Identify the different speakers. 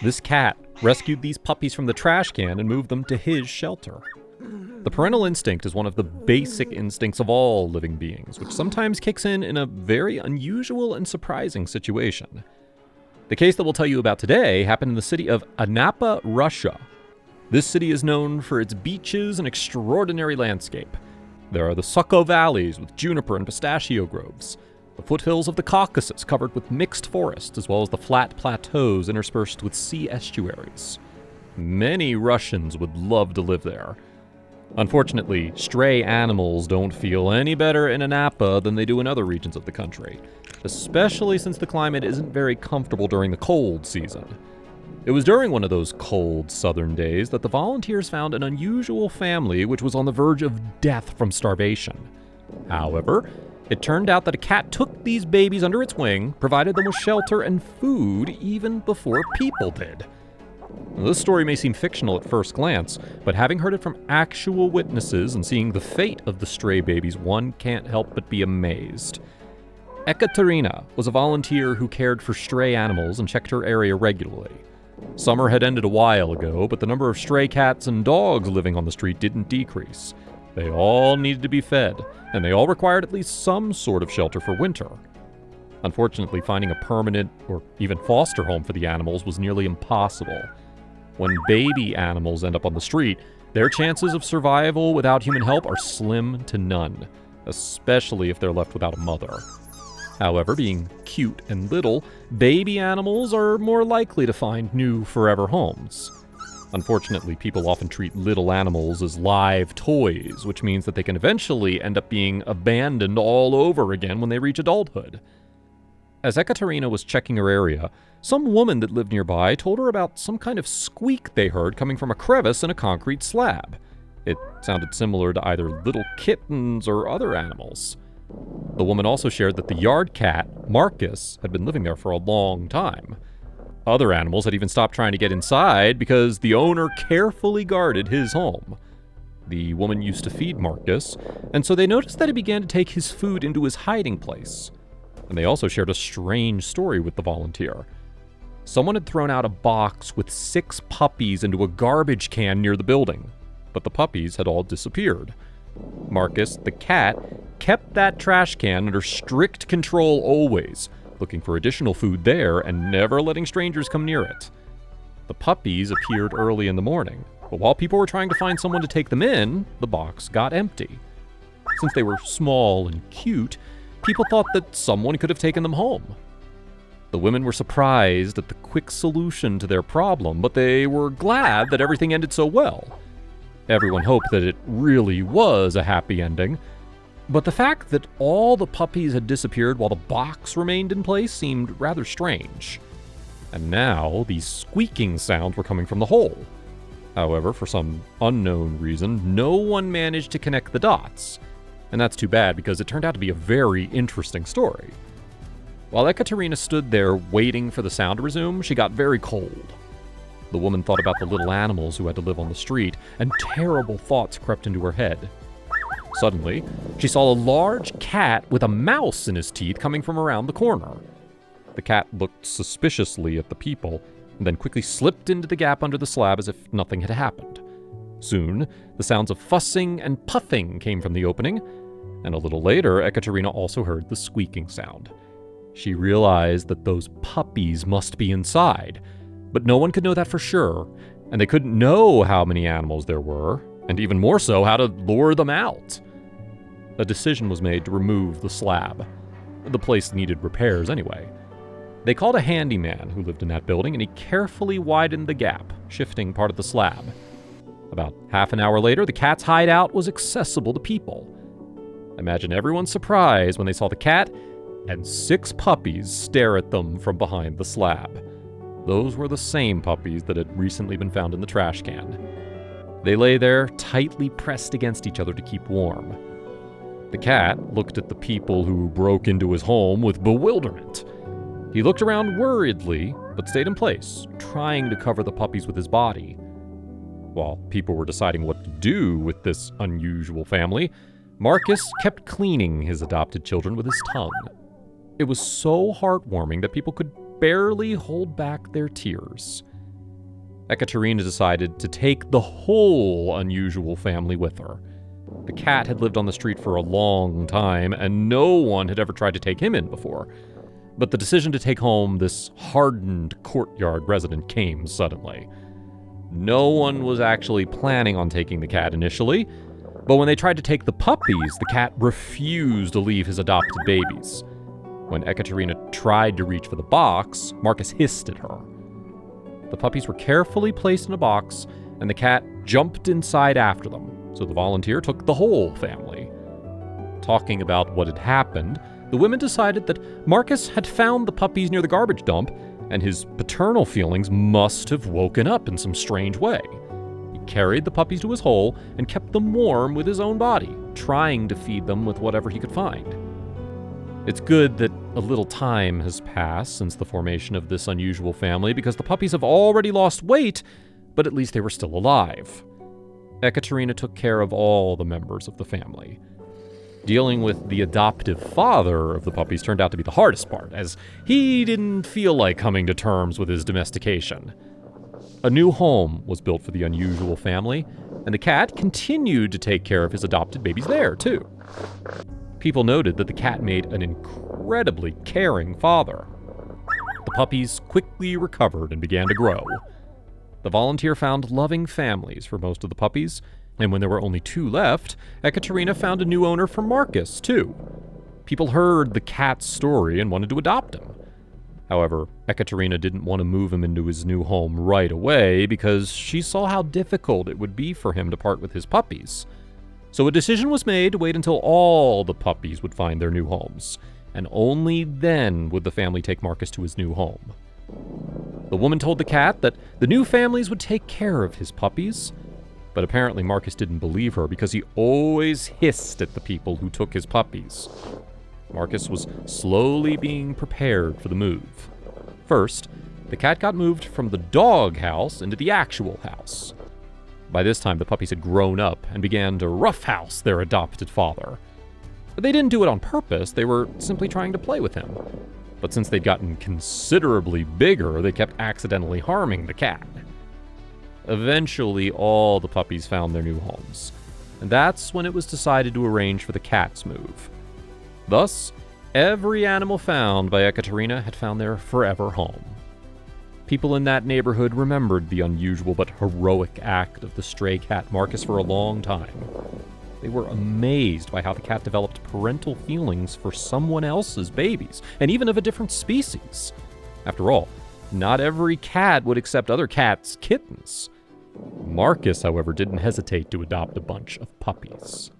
Speaker 1: This cat rescued these puppies from the trash can and moved them to his shelter. The parental instinct is one of the basic instincts of all living beings, which sometimes kicks in a very unusual and surprising situation. The case that we'll tell you about today happened in the city of Anapa, Russia. This city is known for its beaches and extraordinary landscape. There are the Soko valleys with juniper and pistachio groves, the foothills of the Caucasus covered with mixed forests, as well as the flat plateaus interspersed with sea estuaries. Many Russians would love to live there. Unfortunately, stray animals don't feel any better in Anapa than they do in other regions of the country, especially since the climate isn't very comfortable during the cold season. It was during one of those cold southern days that the volunteers found an unusual family which was on the verge of death from starvation. However, it turned out that a cat took these babies under its wing, provided them with shelter and food even before people did. Now, this story may seem fictional at first glance, but having heard it from actual witnesses and seeing the fate of the stray babies, one can't help but be amazed. Ekaterina was a volunteer who cared for stray animals and checked her area regularly. Summer had ended a while ago, but the number of stray cats and dogs living on the street didn't decrease. They all needed to be fed, and they all required at least some sort of shelter for winter. Unfortunately, finding a permanent or even foster home for the animals was nearly impossible. When baby animals end up on the street, their chances of survival without human help are slim to none, especially if they're left without a mother. However, being cute and little, baby animals are more likely to find new forever homes. Unfortunately, people often treat little animals as live toys, which means that they can eventually end up being abandoned all over again when they reach adulthood. As Ekaterina was checking her area, some woman that lived nearby told her about some kind of squeak they heard coming from a crevice in a concrete slab. It sounded similar to either little kittens or other animals. The woman also shared that the yard cat, Marcus, had been living there for a long time. Other animals had even stopped trying to get inside because the owner carefully guarded his home. The woman used to feed Marcus, and so they noticed that he began to take his food into his hiding place. And they also shared a strange story with the volunteer. Someone had thrown out a box with 6 puppies into a garbage can near the building, but the puppies had all disappeared. Marcus, the cat, kept that trash can under strict control always, looking for additional food there and never letting strangers come near it. The puppies appeared early in the morning, but while people were trying to find someone to take them in, the box got empty. Since they were small and cute, people thought that someone could have taken them home. The women were surprised at the quick solution to their problem, but they were glad that everything ended so well. Everyone hoped that it really was a happy ending, but the fact that all the puppies had disappeared while the box remained in place seemed rather strange. And now, these squeaking sounds were coming from the hole. However, for some unknown reason, no one managed to connect the dots. And that's too bad because it turned out to be a very interesting story. While Ekaterina stood there waiting for the sound to resume, she got very cold. The woman thought about the little animals who had to live on the street, and terrible thoughts crept into her head. Suddenly, she saw a large cat with a mouse in his teeth coming from around the corner. The cat looked suspiciously at the people, and then quickly slipped into the gap under the slab as if nothing had happened. Soon, the sounds of fussing and puffing came from the opening, and a little later, Ekaterina also heard the squeaking sound. She realized that those puppies must be inside, but no one could know that for sure, and they couldn't know how many animals there were, and even more so, how to lure them out. A decision was made to remove the slab. The place needed repairs anyway. They called a handyman who lived in that building, and he carefully widened the gap, shifting part of the slab. About half an hour later, the cat's hideout was accessible to people. Imagine everyone's surprise when they saw the cat and 6 puppies stare at them from behind the slab. Those were the same puppies that had recently been found in the trash can. They lay there, tightly pressed against each other to keep warm. The cat looked at the people who broke into his home with bewilderment. He looked around worriedly, but stayed in place, trying to cover the puppies with his body. While people were deciding what to do with this unusual family, Marcus kept cleaning his adopted children with his tongue. It was so heartwarming that people could barely hold back their tears. Ekaterina decided to take the whole unusual family with her. The cat had lived on the street for a long time, and no one had ever tried to take him in before. But the decision to take home this hardened courtyard resident came suddenly. No one was actually planning on taking the cat initially, but when they tried to take the puppies, the cat refused to leave his adopted babies. When Ekaterina tried to reach for the box, Marcus hissed at her. The puppies were carefully placed in a box, and the cat jumped inside after them, so the volunteer took the whole family. Talking about what had happened, the women decided that Marcus had found the puppies near the garbage dump, and his paternal feelings must have woken up in some strange way. He carried the puppies to his hole and kept them warm with his own body, trying to feed them with whatever he could find. It's good that a little time has passed since the formation of this unusual family, because the puppies have already lost weight, but at least they were still alive. Ekaterina took care of all the members of the family. Dealing with the adoptive father of the puppies turned out to be the hardest part, as he didn't feel like coming to terms with his domestication. A new home was built for the unusual family, and the cat continued to take care of his adopted babies there, too. People noted that the cat made an incredibly caring father. The puppies quickly recovered and began to grow. The volunteer found loving families for most of the puppies, and when there were only 2 left, Ekaterina found a new owner for Marcus, too. People heard the cat's story and wanted to adopt him. However, Ekaterina didn't want to move him into his new home right away because she saw how difficult it would be for him to part with his puppies. So a decision was made to wait until all the puppies would find their new homes, and only then would the family take Marcus to his new home. The woman told the cat that the new families would take care of his puppies, but apparently Marcus didn't believe her because he always hissed at the people who took his puppies. Marcus was slowly being prepared for the move. First, the cat got moved from the dog house into the actual house. By this time, the puppies had grown up and began to roughhouse their adopted father. But they didn't do it on purpose, they were simply trying to play with him. But since they'd gotten considerably bigger, they kept accidentally harming the cat. Eventually, all the puppies found their new homes, and that's when it was decided to arrange for the cat's move. Thus, every animal found by Ekaterina had found their forever home. People in that neighborhood remembered the unusual but heroic act of the stray cat Marcus for a long time. They were amazed by how the cat developed parental feelings for someone else's babies, and even of a different species. After all, not every cat would accept other cats' kittens. Marcus, however, didn't hesitate to adopt a bunch of puppies.